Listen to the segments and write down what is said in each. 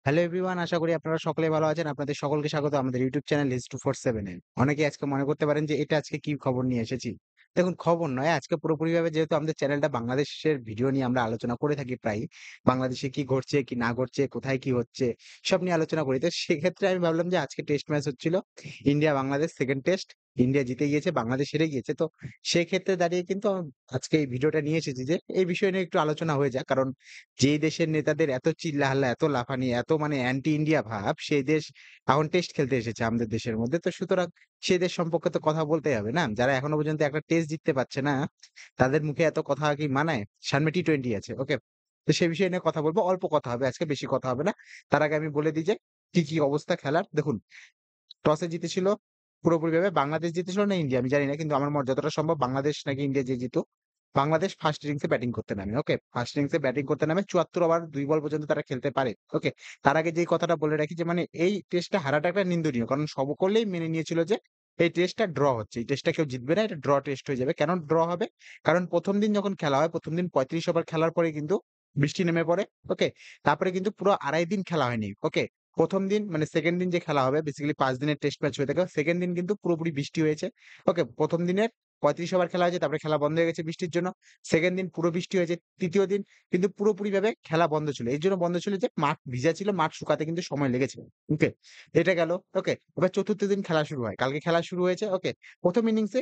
Hello everyone, আশা করি আপনারা সকলে ভালো আছেন। আপনাদের সকলকে স্বাগত আমাদের ইউটিউব চ্যানেল H247 এ। অনেকেই আজকে মনে করতে পারেন যে এটা আজকে কি খবর নিয়ে এসেছি। দেখুন, খবর নয়, আজকে পুরোপুরিভাবে যেহেতু আমাদের চ্যানেলটা বাংলাদেশের ভিডিও নিয়ে আমরা আলোচনা করে থাকি প্রায়ই। বাংলাদেশে কি ঘটছে, কি না ঘটছে, কোথায় কি হচ্ছে সব নিয়ে আলোচনা করি। তো সেক্ষেত্রে আমি ভাবলাম যে আজকে টেস্ট ম্যাচ হচ্ছিল। ইন্ডিয়া-বাংলাদেশ 2nd টেস্ট। ইন্ডিয়া জিতে গিয়েছে, বাংলাদেশ হেরে গিয়েছে। তো সেক্ষেত্রে দাঁড়িয়ে কিন্তু আজকে এই ভিডিওটা নিয়ে এসেছি যে এই বিষয় নিয়ে একটু আলোচনা হয়ে যাক। কারণ যেই দেশের নেতাদের এত চিল্লাহাল্লা, এত লাফানি, এত মানে অ্যান্টি ইন্ডিয়া ভাব, সেই দেশ এখন টেস্ট খেলতে এসেছে আমাদের দেশের মধ্যে। তো সুতরাং সেই দেশ সম্পর্কে তো কথা বলতেই হবে, না? যারা এখনো পর্যন্ত একটা টেস্ট জিততে পারছে না, তাদের মুখে এত কথা কি মানায়? সামনে টি-20 আছে। ওকে? তো সে বিষয় নিয়ে কথা বলব। অল্প কথা হবে আজকে, বেশি কথা হবে না। তার আগে আমি বলে দিই যে কি অবস্থা খেলার। দেখুন, টসে জিতেছিল পুরোপুরিভাবে বাংলাদেশ জিতেছিল না ইন্ডিয়া আমি জানি না। কিন্তু আমার যতটা সম্ভব বাংলাদেশ নাকি ইন্ডিয়া যে জিতুক, বাংলাদেশ ফার্স্ট ইনিংসে ব্যাটিং করতে নামে। ওকে? ফার্স্ট ইনিংসে ব্যাটিং করতে নামে ৭৪ ওভার ২ বল পর্যন্ত তারা খেলতে পারে। ওকে? তার আগে যেই কথাটা বলে রাখি যে মানে এই টেস্টটা হারাটা একটা নিন্দনীয়। কারণ সকলেই মেনে নিয়েছিল যে এই টেস্টটা ড্র হচ্ছে। এই টেস্টটা কেউ জিতবে না। এটা ড্র টেস্ট হয়ে যাবে। কেন ড্র হবে? কারণ ১ম দিন যখন খেলা হয়, ১ম দিন ৩৫ ওভার খেলার পরে কিন্তু বৃষ্টি নেমে পড়ে। ওকে? তারপরে কিন্তু পুরো ২.৫ দিন খেলা হয়নি। ওকে? ১ম দিন মানে 2nd দিন যে খেলা হবে, বেসিক্যালি ৫ দিনের টেস্ট ম্যাচ হয়ে থাকে। 2nd দিন কিন্তু পুরোপুরি বৃষ্টি হয়েছে। ওকে? ১ম দিনের ৩৫ ওভার খেলা হয়েছে, তারপরে খেলা বন্ধ হয়ে গেছে বৃষ্টির জন্য। 2nd দিন পুরো বৃষ্টি হয়েছে। ৩য় দিন কিন্তু পুরোপুরিভাবে খেলা বন্ধ ছিল। এর জন্য বন্ধ ছিল যে মাঠ ভিজা ছিল, মাঠ শুকাতে কিন্তু সময় লেগেছে। ওকে? এটা গেল। ওকে? এবার ৪র্থ দিন খেলা শুরু হয়। কালকে খেলা শুরু হয়েছে। ওকে? ১ম ইনিংসে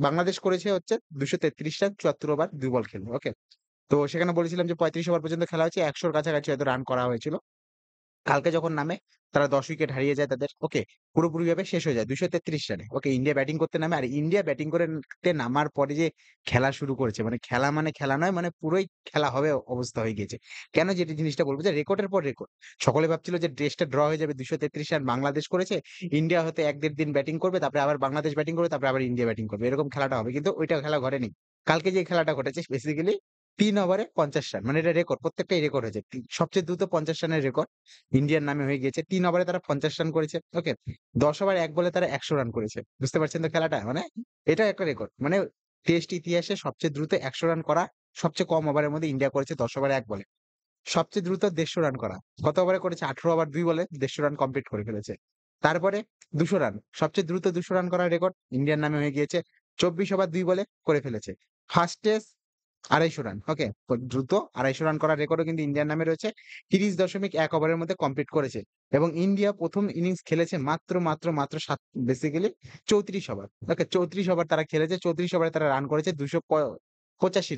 বাংলাদেশ করেছে হচ্ছে ২৩৩ রান, ৭৪ ওভার ২ বল খেলে। ওকে? তো সেখানে বলেছিলাম যে ৩৫ ওভার পর্যন্ত খেলা হয়েছে। ১০০ র কাছাকাছি হয়তো রান করা হয়েছিল। কালকে যখন নামে তারা ১০ উইকেট হারিয়ে যায় তাদের। ওকে? পুরোপুরিভাবে শেষ হয়ে যায় ২৩৩ রানে। ওকে? ইন্ডিয়া ব্যাটিং করতে নামে। আর ইন্ডিয়া ব্যাটিং করতে নামার পরে যে খেলা শুরু করেছে, মানে খেলা নয়, মানে পুরোই খেলা হবে অবস্থা হয়ে গিয়েছে। কেন যে জিনিসটা বলব যে রেকর্ডের পর রেকর্ড। সকলে ভাবছিল যে টেস্টটা ড্র হয়ে যাবে, ২৩৩ রান বাংলাদেশ করেছে। ইন্ডিয়া হয়তো ১-১.৫ দিন ব্যাটিং করবে, তারপরে আবার বাংলাদেশ ব্যাটিং করবে, তারপরে আবার ইন্ডিয়া ব্যাটিং করবে। এরকম খেলাটা হবে। কিন্তু ওইটা খেলা ঘটেনি। কালকে যে খেলাটা ঘটেছে বেসিক্যালি ৩ ওভারে ৫০ রান। মানে এটা রেকর্ড। প্রত্যেকটাই রেকর্ড হয়েছে। সবচেয়ে দ্রুত ৫০ রানের রেকর্ড ইন্ডিয়ার নামে হয়ে গিয়েছে। ৩ ওভারে তারা ৫০ রান করেছে। ওকে? ১০ ওভার ১ বলে তারা ১০০ রান করেছে। বুঝতে পারছেন তো খেলাটা? মানে এটাও একটা রেকর্ড। মানে টেস্ট ইতিহাসে সবচেয়ে দ্রুত ১০০ রান করা, সবচেয়ে কম ওভারের মধ্যে ইন্ডিয়া করেছে ১০ ওভারে ১ বলে। সবচেয়ে দ্রুত ১৫০ রান করা। কত ওভারে করেছে? ১৮ ওভার ২ বলে ১৫০ রান কমপ্লিট করে ফেলেছে। তারপরে ২০০ রান। সবচেয়ে দ্রুত ২০০ রান করার রেকর্ড ইন্ডিয়ার নামে হয়ে গিয়েছে। ২৪ ওভার ২ বলে করে ফেলেছে। Fastest ২৫০ run. ওকে? দ্রুত ২৫০ রান করার রেকর্ডও কিন্তু ইন্ডিয়ার নামে রয়েছে। ৩০.১ ওভারের মধ্যে কমপ্লিট করেছে। এবং ইন্ডিয়া ১ম ইনিংস খেলেছে মাত্র বেসিক্যালি ৩৪ ওভার। ওকে? ৩৪ ওভার তারা খেলেছে। ৩৪ ওভারে তারা রান করেছে ২৮৫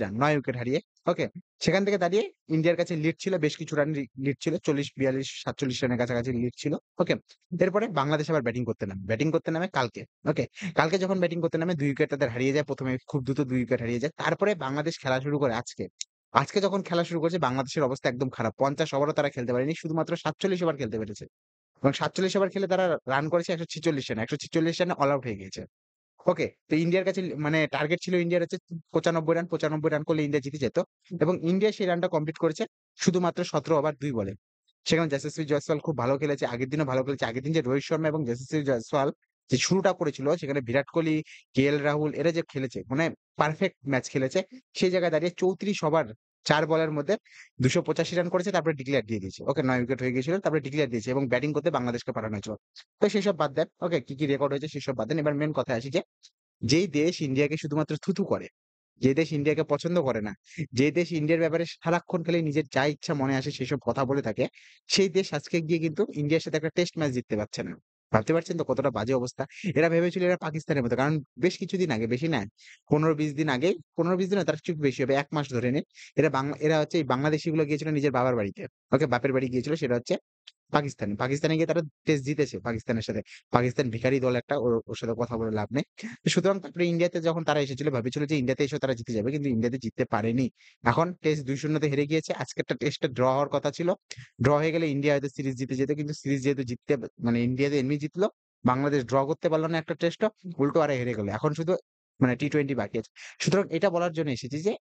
রান, ৯ উইকেট হারিয়ে। ওকে? সেখান থেকে দাঁড়িয়ে ইন্ডিয়ার কাছে লিড ছিল, বেশ কিছু রান লিড ছিল। ৪০, ৪২, ৪৭ রানের কাছাকাছি লিড ছিল। ওকে? এরপরে বাংলাদেশ আবার ব্যাটিং করতে নামে। ব্যাটিং করতে নামে কালকে। ওকে? কালকে যখন ব্যাটিং করতে নামে ২ উইকেট তাদের হারিয়ে যায়। ১ম এ খুব দ্রুত ২ উইকেট হারিয়ে যায়। তারপরে বাংলাদেশ খেলা শুরু করে আজকে। আজকে যখন খেলা শুরু করেছে বাংলাদেশের অবস্থা একদম খারাপ। ৫০ ওভারও তারা খেলতে পারেনি। শুধুমাত্র ৪৭ ওভার খেলতে পেরেছে। এবং ৪৭ ওভার খেলে তারা রান করেছে ১৪৬ রান। ১৪৬ রানে অল আউট হয়ে গিয়েছে। ওকে? তো ইন্ডিয়ার কাছে মানে টার্গেট ছিল ইন্ডিয়ার হচ্ছে ৯৫ রান। ৯৫ রান করলে ইন্ডিয়া জিতে যেত। এবং ইন্ডিয়া সেই রানটা কমপ্লিট করেছে শুধুমাত্র ১৭ ওভার ২ বলে। সেখানে যশস্বী জয়সওয়াল খুব ভালো খেলেছে। আগের দিনও ভালো খেলেছে। আগের দিন যে রোহিত শর্মা এবং যশস্বী জয়সওয়াল যে শুরুটা করেছিল, সেখানে বিরাট কোহলি, রাহুল এরা যে খেলেছে, মানে পারফেক্ট ম্যাচ খেলেছে। সেই জায়গায় দাঁড়িয়ে ৩৪ ওভার ৪ বলের মধ্যে ২৮৫ রান করেছে, তারপরে ডিক্লেয়ার দিয়ে দিয়েছে। ওকে? ৯ উইকেট হয়ে গিয়েছিল। তারপরে ডিক্লেয়ার দিয়েছে এবং ব্যাটিং করতে বাংলাদেশকে পাঠানো হয়েছিল। তো সেসব বাদ দেন। ওকে? কি রেকর্ড হয়েছে সেসব বাদ দেন। এবার মেইন কথায় আসি যে যেই দেশ ইন্ডিয়াকে শুধুমাত্র থুতু করে, যে দেশ ইন্ডিয়াকে পছন্দ করে না, যে দেশ ইন্ডিয়ার ব্যাপারে সারাক্ষণ খালি নিজের যা ইচ্ছা মনে আসে সেসব কথা বলে থাকে, সেই দেশ আজকে গিয়ে কিন্তু ইন্ডিয়ার সাথে একটা টেস্ট ম্যাচ জিততে পারছে না। ভাবতে পারছেন তো কতটা বাজে অবস্থা? এরা ভেবেছিল এরা পাকিস্তানের মতো। কারণ বেশ কিছুদিন আগে, বেশি না, ১৫-২০ দিন আগেই, ১৫-২০ দিন না, তার একটু বেশি হবে। ১ মাস ধরে নিন। এরা হচ্ছে এই বাংলাদেশিগুলো গিয়েছিল নিজের বাবার বাড়িতে। ওকে? বাপের বাড়ি গিয়েছিল, সেটা হচ্ছে পাকিস্তানে। পাকিস্তানে গিয়ে তারা টেস্ট জিতেছে পাকিস্তানের সাথে। পাকিস্তান ভিখারি দল একটা, ওর সাথে কথা বলে লাভ নেই। সুতরাং তারপরে ইন্ডিয়াতে যখন তারা এসেছিল ভেবেছিল যে ইন্ডিয়াতে এসেও তারা জিতে যাবে। কিন্তু ইন্ডিয়াতে জিততে পারেনি। এখন টেস্ট ২-০ তে হেরে গিয়েছে। আজকেরটা টেস্টটা ড্র হওয়ার কথা ছিল। ড্র হয়ে গেলে ইন্ডিয়া হয়তো সিরিজ জিতে যেত। কিন্তু সিরিজ যেহেতু মানে ইন্ডিয়াতে এমনি জিতলো। বাংলাদেশ ড্র করতে পারল না একটা টেস্টও। উল্টো আরো হেরে গেল। এখন শুধু মানে টি-20 বাকি আছে। সুতরাং এটা বলার জন্য এসেছি যে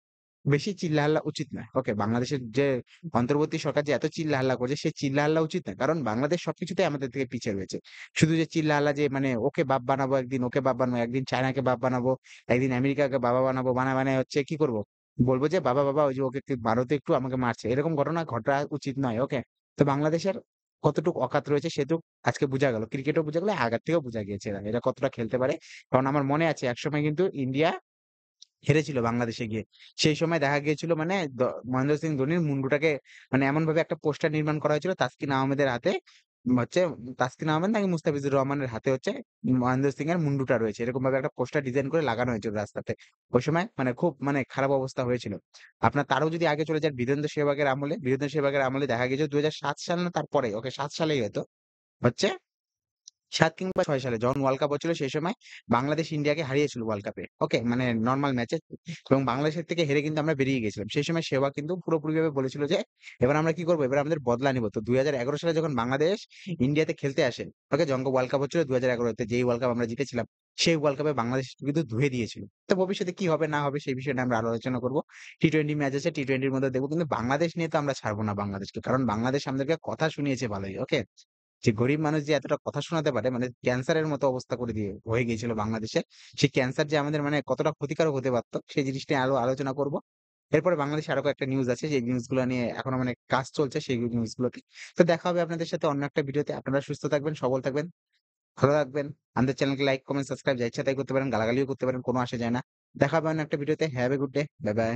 বেশি চিল্লাহাল্লা উচিত নয়। ওকে? বাংলাদেশের যে অন্তর্বর্তী সরকার যে এত চিল্লাহাল্লা করছে, সে চিল্লাহাল্লা উচিত নয়। কারণ বাংলাদেশ সবকিছুতেই আমাদের থেকে পিছিয়ে রয়েছে। শুধু যে চিল্লাহাল্লা যে মানে ওকে বাপ বানাবো একদিন, ওকে বাপ বানাবো, একদিন চায়নাকে বাপ বানাবো, একদিন আমেরিকাকে বাবা বানাবো, বানায় হচ্ছে কি করব? বলব যে বাবা ওই যে ওকে একটু মারো তো, একটু আমাকে মারছে। এরকম ঘটনা ঘটা উচিত নয়। ওকে? তো বাংলাদেশের কতটুকু অকাত রয়েছে সেটুক আজকে বুঝা গেল। ক্রিকেটও বুঝা গেল, আগের থেকেও বুঝা গিয়েছে এরা কতটা খেলতে পারে। কারণ আমার মনে আছে একসময় কিন্তু ইন্ডিয়া হেরেছিল বাংলাদেশে গিয়ে। সেই সময় দেখা গিয়েছিল মানে মহেন্দ্র সিং ধোনির মুন্ডুটাকে মানে এমনভাবে একটা পোস্টার নির্মাণ করা হয়েছিল তাসকিন আহমেদের হাতে, হচ্ছে তাসকিন আহমেদ নাকি মুস্তাফিজুর রহমানের হাতে হচ্ছে মহেন্দ্র সিং এর মুন্ডুটা রয়েছে। এরকম ভাবে একটা পোস্টার ডিজাইন করে লাগানো হয়েছিল রাস্তাতে। ওই সময় মানে খুব মানে খারাপ অবস্থা হয়েছিল। আপনার তারও যদি আগে চলে যান বীরেন্দ্র সেহবাগের আমলে দেখা গেছে ২০০৭ সাল না তারপরে, ওকে ৭ সালেই হয়তো হচ্ছে ৭ কিংবা ৬ সালে যখন ওয়ার্ল্ড কাপ হচ্ছিল সেই সময় বাংলাদেশ ইন্ডিয়াকে হারিয়েছিল ওয়ার্ল্ড কাপে। ওকে? মানে নরমাল ম্যাচে এবং বাংলাদেশের থেকে হেরে কিন্তু আমরা বেরিয়ে গেছিলাম। সেই সময় সেহবাগ কিন্তু পুরোপুরিভাবে বলেছিল যে, "এবার আমরা কি করব? এবার আমাদের বদলা নিব।" তো ২০১১ সালে যখন বাংলাদেশ ইন্ডিয়াতে খেলতে আসে, ওকে? যখন ওয়ার্ল্ড কাপ হচ্ছিল ২০১১ তে যেই ওয়ার্ল্ড কাপ আমরা জিতেছিলাম, সেই ওয়ার্ল্ড কাপে বাংলাদেশ কিন্তু ধুয়ে দিয়েছিল। তো ভবিষ্যতে কি হবে না হবে সেই বিষয়টা আমরা আলোচনা করব। টি-টোয়েন্টি ম্যাচ আছে, টি-টোয়েন্টির মধ্যে দেখব। কিন্তু বাংলাদেশ নিয়ে তো আমরা ছাড়ব না বাংলাদেশকে। কারণ বাংলাদেশ আমাদেরকে কথা শুনিয়েছে ভালোই। ওকে? যে গরিব মানুষ যে এতটা কথা শোনাতে পারে মানে ক্যান্সারের মতো অবস্থা করে দিয়ে হয়ে গিয়েছিল বাংলাদেশে। সেই ক্যান্সার যে আমাদের মানে কতটা ক্ষতিকারক হতে পারত সেই জিনিস নিয়ে আরো আলোচনা করব। এরপরে বাংলাদেশে আরো কয়েকটা নিউজ আছে যে নিউজ গুলো নিয়ে এখনো মানে কাজ চলছে সেই নিউজ গুলোতে। তো দেখা হবে আপনাদের সাথে অন্য একটা ভিডিওতে। আপনারা সুস্থ থাকবেন, সবল থাকবেন, ভালো থাকবেন। আমাদের চ্যানেলকে লাইক, কমেন্ট, সাবস্ক্রাইব যা ইচ্ছা তাই করতে পারেন, গালাগালিও করতে পারেন, কোনো আসে যায় না। দেখা হবে অন্য একটা ভিডিওতে। Have a good day. Bye bye.